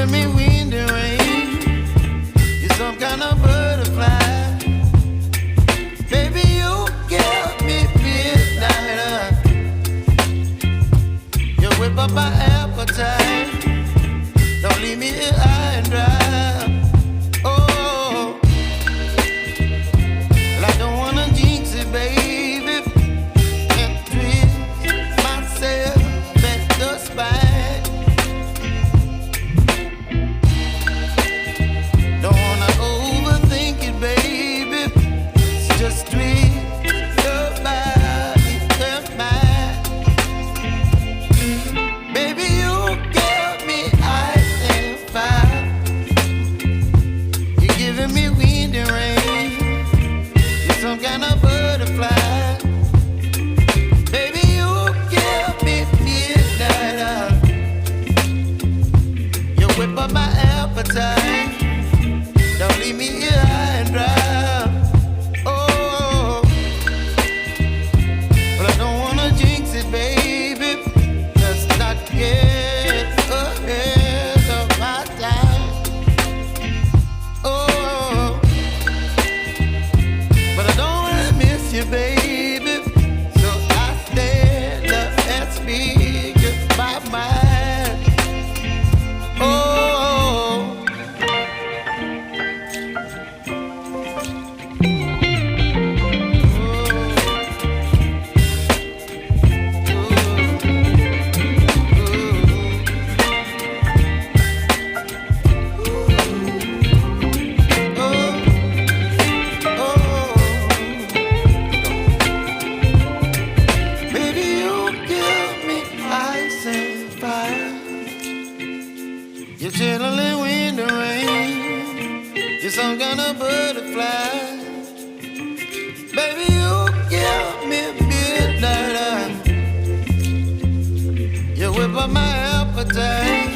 giving me wind and rain. You're some kind of butterfly. Baby, you give me midnight. You whip up my appetite. Don't leave me here high and dry. Oh, well, I don't wanna jinx it, baby, and twist myself at the spine. Don't wanna overthink it, baby. It's just twist your body and mine. Baby, you give me ice and fire. You're giving me wind and rain. You're some kind of butterfly. Baby, you give me midnight. You whip up my appetite. Don't leave me here high and dry. Oh, but I don't wanna jinx it, baby. Let's not get ahead of my time. Oh, but I don't wanna miss you, baby. So I stand up and speak my mind. Oh. Baby, you give me ice and fire. You're chilling wind and rain. You're some kind of butterfly. Baby, you give me midnight. You whip up my appetite.